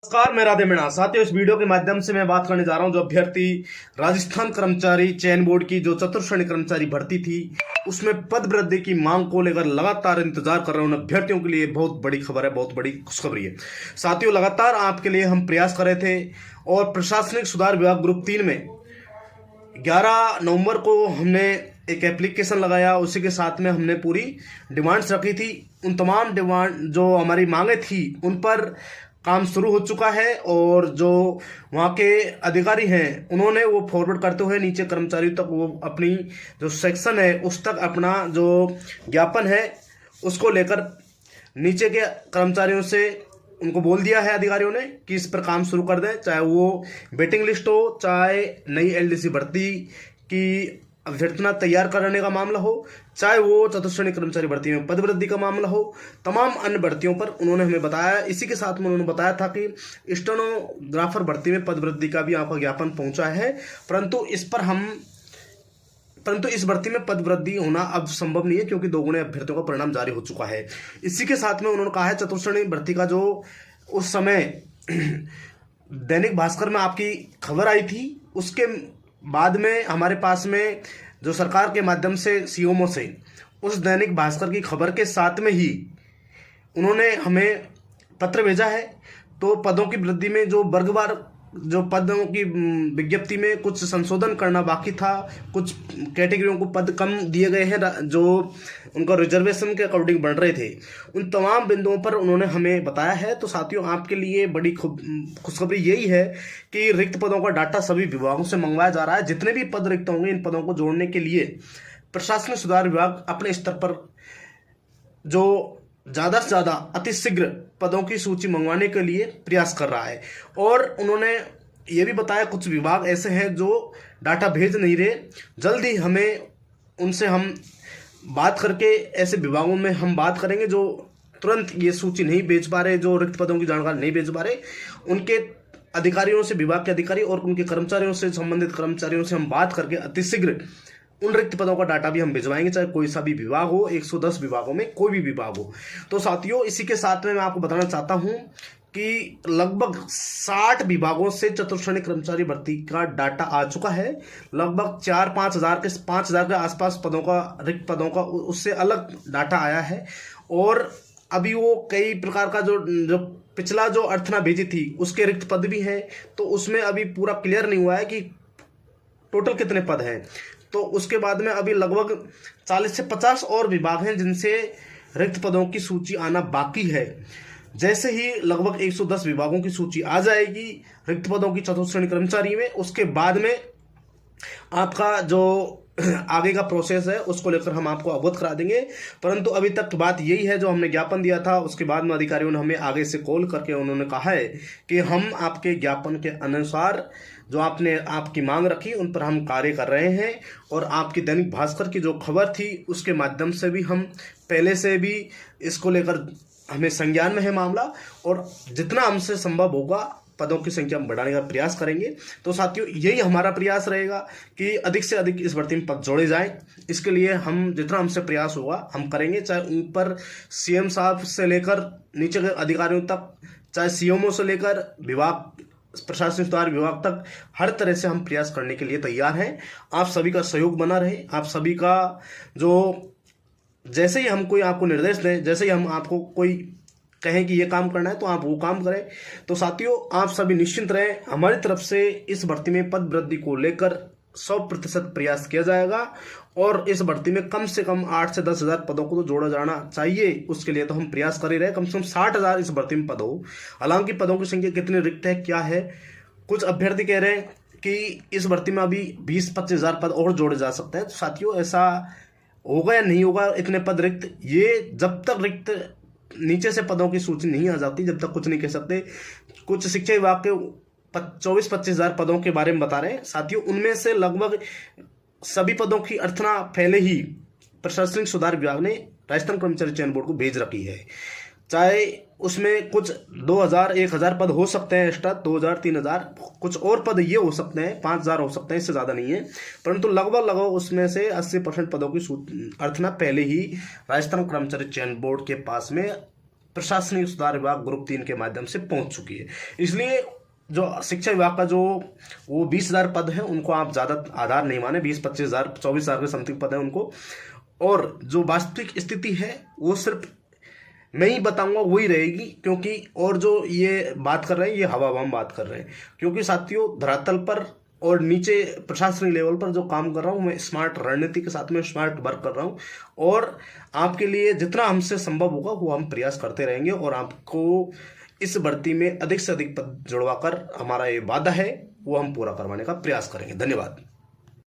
नमस्कार, मैं राधे मीणा। साथियों, इस वीडियो के माध्यम से मैं बात करने जा रहा हूं जो अभ्यर्थी राजस्थान कर्मचारी चयन बोर्ड की जो चतुर्श्रेणी कर्मचारी भर्ती थी उसमें पद वृद्धि की मांग को लेकर लगातार इंतजार कर रहे उन अभ्यर्थियों के लिए बहुत बड़ी खबर है, बहुत बड़ी खुशखबरी है। साथियों, लगातार आपके लिए हम प्रयास कर रहे थे और प्रशासनिक सुधार विभाग ग्रुप 3 में 11 नवंबर को हमने एक एप्लीकेशन लगाया। उसी के साथ में हमने पूरी डिमांड्स रखी थी। उन तमाम डिमांड जो हमारी मांगे थी उन पर काम शुरू हो चुका है और जो वहाँ के अधिकारी हैं उन्होंने वो फॉरवर्ड करते हुए नीचे कर्मचारियों तक वो अपनी जो सेक्शन है उस तक अपना जो ज्ञापन है उसको लेकर नीचे के कर्मचारियों से उनको बोल दिया है अधिकारियों ने कि इस पर काम शुरू कर दें, चाहे वो वेटिंग लिस्ट हो, चाहे नई एलडीसी भर्ती की अभ्यर्थना तैयार करने का मामला हो, चाहे वो चतुर्श्रेणी कर्मचारी भर्ती में पद वृद्धि का मामला हो। तमाम अन्य भर्तियों पर उन्होंने हमें बताया। इसी के साथ में उन्होंने बताया था कि स्टेनोग्राफर भर्ती में पद वृद्धि का भी आपका ज्ञापन पहुंचा है, परंतु इस भर्ती में पद वृद्धि होना अब संभव नहीं है क्योंकि दोगुने अभ्यर्थियों का परिणाम जारी हो चुका है। इसी के साथ में उन्होंने कहा है चतुर्श्रेणी भर्ती का जो उस समय दैनिक भास्कर में आपकी खबर आई थी उसके बाद में हमारे पास में जो सरकार के माध्यम से सीएमओ से उस दैनिक भास्कर की खबर के साथ में ही उन्होंने हमें पत्र भेजा है। तो पदों की वृद्धि में जो वर्गवार जो पदों की विज्ञप्ति में कुछ संशोधन करना बाकी था, कुछ कैटेगरियों को पद कम दिए गए हैं जो उनका रिजर्वेशन के अकॉर्डिंग बढ़ रहे थे, उन तमाम बिंदुओं पर उन्होंने हमें बताया है। तो साथियों, आपके लिए बड़ी खुशखबरी यही है कि रिक्त पदों का डाटा सभी विभागों से मंगवाया जा रहा है। जितने भी पद रिक्त होंगे इन पदों को जोड़ने के लिए प्रशासनिक सुधार विभाग अपने स्तर पर जो ज़्यादा से ज़्यादा अतिशीघ्र पदों की सूची मंगवाने के लिए प्रयास कर रहा है। और उन्होंने ये भी बताया कुछ विभाग ऐसे हैं जो डाटा भेज नहीं रहे, जल्द ही हम बात करके ऐसे विभागों में हम बात करेंगे जो तुरंत ये सूची नहीं भेज पा रहे, जो रिक्त पदों की जानकारी नहीं भेज पा रहे, उनके अधिकारियों से, विभाग के अधिकारी और उनके कर्मचारियों से, संबंधित कर्मचारियों से हम बात करके अतिशीघ्र उन रिक्त पदों का डाटा भी हम भिजवाएंगे, चाहे कोई सा भी विभाग हो, 110 विभागों में कोई भी विभाग हो। तो साथियों, इसी के साथ में मैं आपको बताना चाहता हूं कि लगभग 60 विभागों से चतुर्श्रेणी कर्मचारी भर्ती का डाटा आ चुका है। लगभग 5,000 के आसपास पदों का, रिक्त पदों का उससे अलग डाटा आया है। और अभी वो कई प्रकार का जो पिछला जो अर्थना भेजी थी उसके रिक्त पद भी हैं, तो उसमें अभी पूरा क्लियर नहीं हुआ है कि टोटल कितने पद हैं। तो उसके बाद में अभी लगभग 40 से 50 और विभाग हैं जिनसे रिक्त पदों की सूची आना बाकी है। जैसे ही लगभग 110 विभागों की सूची आ जाएगी रिक्त पदों की चतुर्श्रेणी कर्मचारी में, उसके बाद में आपका जो आगे का प्रोसेस है उसको लेकर हम आपको अवगत करा देंगे। परंतु अभी तक बात यही है, जो हमने ज्ञापन दिया था उसके बाद में अधिकारियों ने हमें आगे से कॉल करके उन्होंने कहा है कि हम आपके ज्ञापन के अनुसार जो आपने आपकी मांग रखी उन पर हम कार्य कर रहे हैं। और आपकी दैनिक भास्कर की जो खबर थी उसके माध्यम से भी हम पहले से भी इसको लेकर हमें संज्ञान में है मामला, और जितना हमसे संभव होगा पदों की संख्या बढ़ाने का प्रयास करेंगे। तो साथियों, यही हमारा प्रयास रहेगा कि अधिक से अधिक इस भर्ती में पद जोड़े जाएं। इसके लिए हम जितना हमसे प्रयास होगा हम करेंगे, चाहे उन पर सीएम साहब से लेकर नीचे के अधिकारियों तक, चाहे सीएमओ से लेकर विभाग, प्रशासनिक सुधार विभाग तक, हर तरह से हम प्रयास करने के लिए तैयार हैं। आप सभी का सहयोग बना रहे, आप सभी का जो जैसे ही हम कोई आपको निर्देश दें, जैसे ही हम आपको कोई कहें कि ये काम करना है तो आप वो काम करें। तो साथियों, आप सभी निश्चिंत रहें, हमारी तरफ से इस भर्ती में पद वृद्धि को लेकर 100% प्रयास किया जाएगा। और इस भर्ती में कम से कम 8 से 10 हज़ार पदों को तो जोड़ा जाना चाहिए। उसके लिए तो हम प्रयास कर ही रहे, कम से कम 60,000 इस भर्ती में पद हो। हालांकि पदों की संख्या कितनी रिक्त है, क्या है, कुछ अभ्यर्थी कह रहे हैं कि इस भर्ती में अभी 20-25 हज़ार पद और जोड़े जा सकते हैं। तो साथियों, ऐसा होगा या नहीं होगा इतने पद रिक्त, ये जब तक रिक्त नीचे से पदों की सूची नहीं आ जाती जब तक कुछ नहीं कह सकते। कुछ शिक्षा विभाग के 24-25 हज़ार पदों के बारे में बता रहे हैं साथियों, उनमें से लगभग सभी पदों की अर्थना पहले ही प्रशासनिक सुधार विभाग ने राजस्थान कर्मचारी चयन बोर्ड को भेज रखी है। चाहे उसमें कुछ 2,000 1,000 पद हो सकते हैं एक्स्ट्रा, 2,000 3,000, कुछ और पद ये हो सकते हैं, 5,000 हो सकते हैं, इससे ज़्यादा नहीं है। परंतु लगभग उसमें से 80% पदों की अर्थना पहले ही राजस्थान कर्मचारी चयन बोर्ड के पास में प्रशासनिक सुधार विभाग ग्रुप 3 के माध्यम से पहुंच चुकी है। इसलिए जो शिक्षा विभाग का जो वो 20,000 पद है उनको आप ज़्यादा आधार नहीं माने, 20-25,000 24,000 के समथिंग पद है उनको। और जो वास्तविक स्थिति है वो सिर्फ मैं ही बताऊंगा वही रहेगी, क्योंकि और जो ये बात कर रहे हैं ये हवा बम बात कर रहे हैं। क्योंकि साथियों धरातल पर और नीचे प्रशासनिक लेवल पर जो काम कर रहा हूँ मैं स्मार्ट रणनीति के साथ में स्मार्ट वर्क कर रहा हूँ, और आपके लिए जितना हमसे संभव होगा वो हम प्रयास करते रहेंगे और आपको इस भर्ती में अधिक से अधिक पद जुड़वाकर हमारा ये वादा है वो हम पूरा करवाने का प्रयास करेंगे। धन्यवाद।